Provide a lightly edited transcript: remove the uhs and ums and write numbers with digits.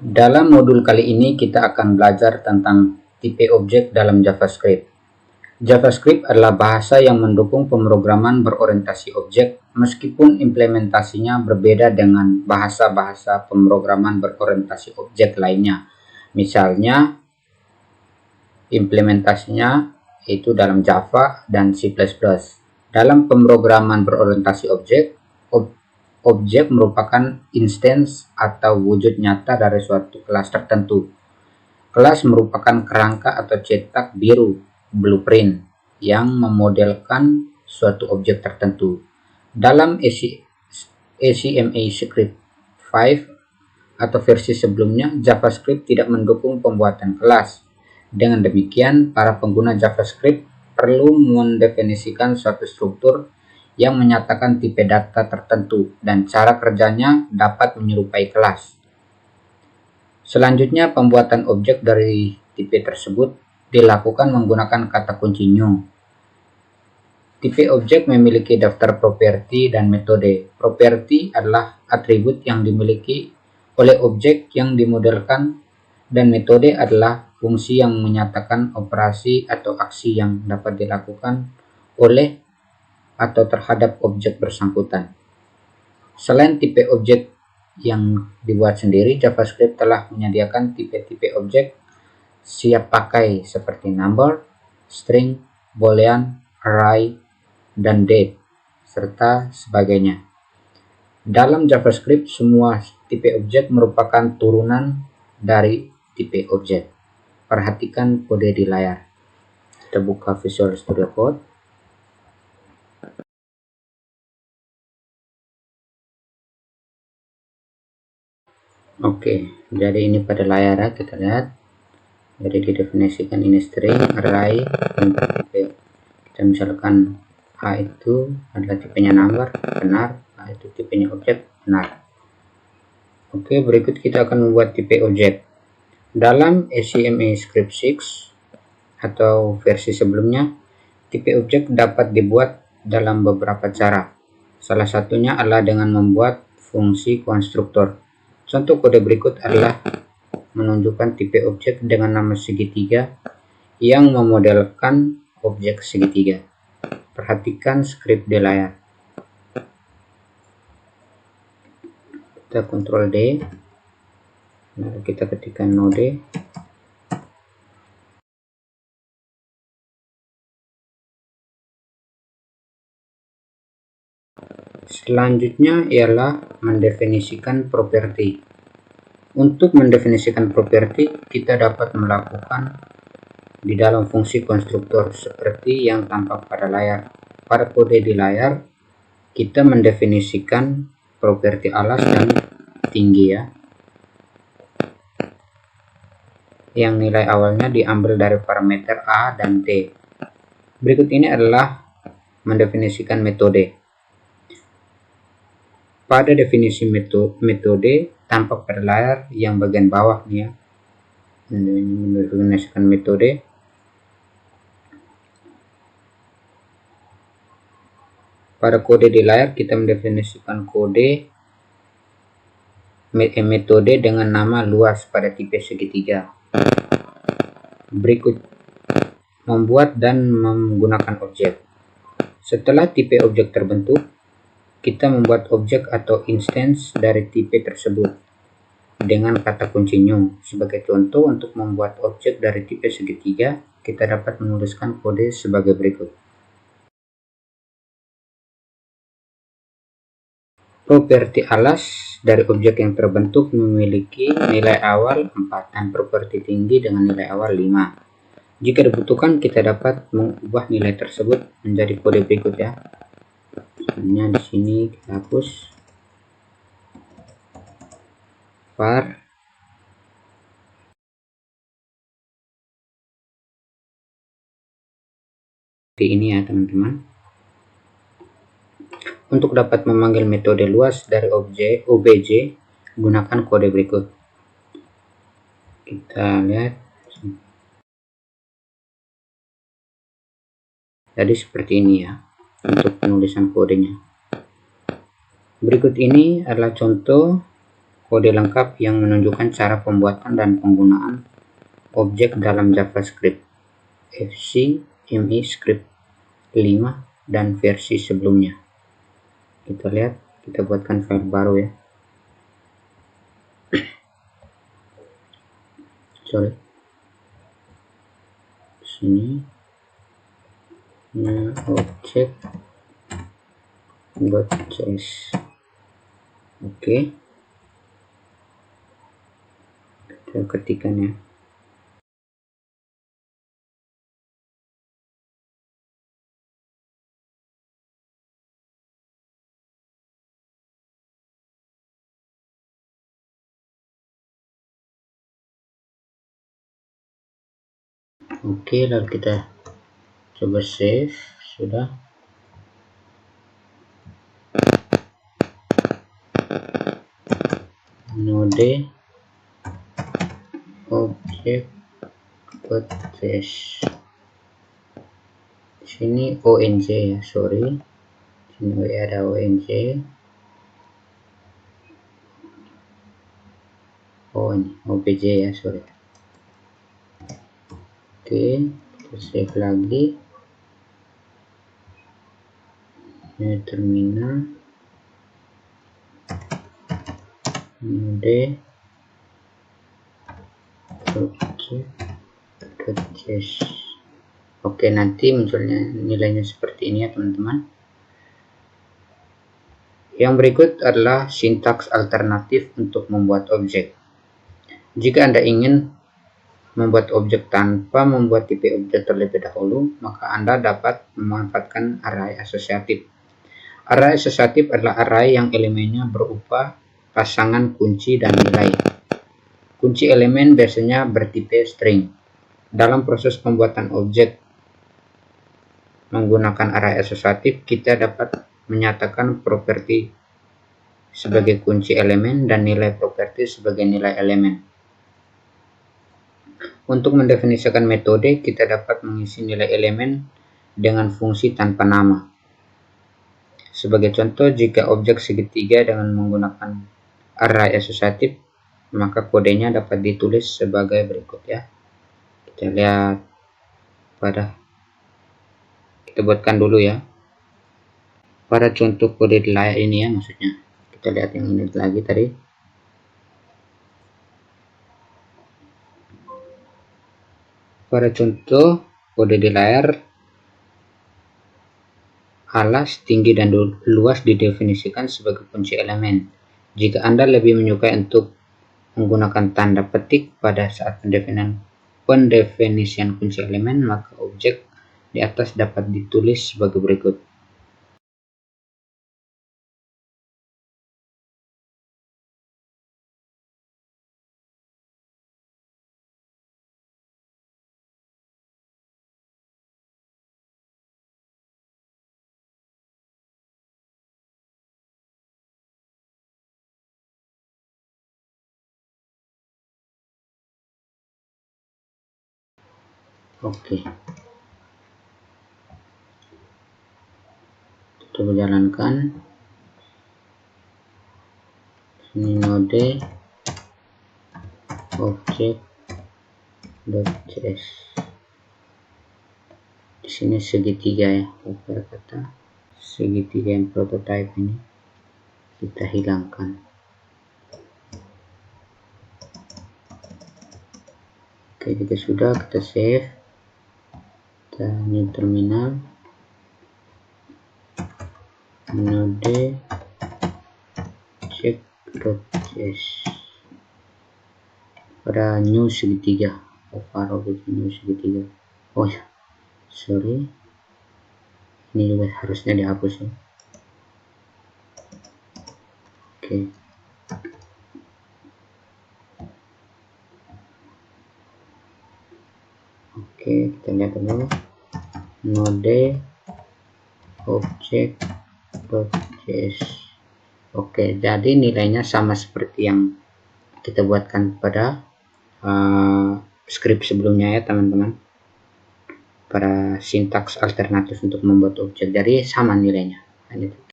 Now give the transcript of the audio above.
Dalam modul kali ini kita akan belajar tentang tipe objek dalam JavaScript. JavaScript adalah bahasa yang mendukung pemrograman berorientasi objek meskipun implementasinya berbeda dengan bahasa-bahasa pemrograman berorientasi objek lainnya. Misalnya, implementasinya itu dalam Java dan C++. Dalam pemrograman berorientasi objek, objek merupakan instance atau wujud nyata dari suatu kelas tertentu. Kelas merupakan kerangka atau cetak biru, blueprint, yang memodelkan suatu objek tertentu. Dalam ACMA Script 5 atau versi sebelumnya, JavaScript tidak mendukung pembuatan kelas. Dengan demikian, para pengguna JavaScript perlu mendefinisikan suatu struktur yang menyatakan tipe data tertentu dan cara kerjanya dapat menyerupai kelas. Selanjutnya, pembuatan objek dari tipe tersebut dilakukan menggunakan kata kunci new. Tipe objek memiliki daftar properti dan metode. Properti adalah atribut yang dimiliki oleh objek yang dimodelkan, dan metode adalah fungsi yang menyatakan operasi atau aksi yang dapat dilakukan oleh atau terhadap objek bersangkutan. Selain tipe objek yang dibuat sendiri, JavaScript telah menyediakan tipe-tipe objek siap pakai seperti number, string, boolean, array, dan date, serta sebagainya. Dalam JavaScript, semua tipe objek merupakan turunan dari tipe objek. Perhatikan kode di layar. Kita buka Visual Studio Code. Oke, jadi ini pada layar ya, kita lihat. Jadi didefinisikan ini string, array, dan tipe. Kita misalkan A itu adalah tipenya number, benar. A itu tipenya objek, benar. Oke, berikut kita akan membuat tipe objek. Dalam ACMA Script 6 atau versi sebelumnya, tipe objek dapat dibuat dalam beberapa cara. Salah satunya adalah dengan membuat fungsi konstruktor. Contoh kode berikut adalah menunjukkan tipe objek dengan nama segitiga yang memodelkan objek segitiga. Perhatikan skrip di layar. Kita Ctrl D. Lalu kita ketikkan node. Selanjutnya ialah mendefinisikan properti. Untuk mendefinisikan properti, kita dapat melakukan di dalam fungsi konstruktor seperti yang tampak pada layar. Pada kode di layar, kita mendefinisikan properti alas dan tinggi ya, yang nilai awalnya diambil dari parameter A dan T. Berikut ini adalah mendefinisikan metode. Pada definisi metode tampak pada layar yang bagian bawah nih ya. Mendefinisikan metode. Pada kode di layar kita mendefinisikan metode dengan nama luas pada tipe segitiga. Berikut membuat dan menggunakan objek. Setelah tipe objek terbentuk, kita membuat objek atau instance dari tipe tersebut dengan kata kunci new. Sebagai contoh, untuk membuat objek dari tipe segitiga, kita dapat menuliskan kode sebagai berikut. Properti alas dari objek yang terbentuk memiliki nilai awal 4 dan properti tinggi dengan nilai awal 5. Jika dibutuhkan, kita dapat mengubah nilai tersebut menjadi kode berikut ya. Misalnya di sini kita hapus var seperti ini ya teman-teman. Untuk dapat memanggil metode luas dari OBJ, gunakan kode berikut. Kita lihat. Jadi seperti ini ya untuk penulisan kodenya. Berikut ini adalah contoh kode lengkap yang menunjukkan cara pembuatan dan penggunaan objek dalam JavaScript FC ME Script 5 dan versi sebelumnya. Kita lihat, kita buatkan file baru ya. Sorry, sini object.js. Oke, kita ketikkan ya. Oke, lalu kita coba save. Sudah. Node object.js. Sini onj ya, sorry. Sini ada onj. Oh, ini obj ya, sorry. Oke, kita save lagi. Ini terminal. Node object.js. Oke, nanti munculnya nilainya seperti ini ya teman-teman. Yang berikut adalah sintaks alternatif untuk membuat objek. Jika Anda ingin membuat objek tanpa membuat tipe objek terlebih dahulu, maka Anda dapat memanfaatkan array asosiatif. Array asosiatif adalah array yang elemennya berupa pasangan kunci dan nilai. Kunci elemen biasanya bertipe string. Dalam proses pembuatan objek menggunakan array asosiatif, kita dapat menyatakan properti sebagai kunci elemen dan nilai properti sebagai nilai elemen. Untuk mendefinisikan metode, kita dapat mengisi nilai elemen dengan fungsi tanpa nama. Sebagai contoh, jika objek segitiga dengan menggunakan array asosiatif, maka kodenya dapat ditulis sebagai berikut ya. Kita lihat kita buatkan dulu ya. Pada contoh kode di layar ini ya, maksudnya. Kita lihat yang ini lagi tadi. Pada contoh kode di layar, alas, tinggi, dan luas didefinisikan sebagai kunci elemen. Jika Anda lebih menyukai untuk menggunakan tanda petik pada saat pendefinisian kunci elemen, maka objek di atas dapat ditulis sebagai berikut. Oke, coba jalankan. Ini node object.js. Di sini segitiga ya, kata segitiga yang prototype ini kita hilangkan. Oke, jika sudah, kita save. Kita new terminal, node object.js. Pada new segitiga, new segitiga. Oh ya, sorry, ini juga harusnya dihapus ya. Oke. Oke, kita lihat dulu. Node object.js. Oke, jadi nilainya sama seperti yang kita buatkan pada script sebelumnya ya teman-teman. Pada sintaks alternatif untuk membuat objek, jadi sama nilainya.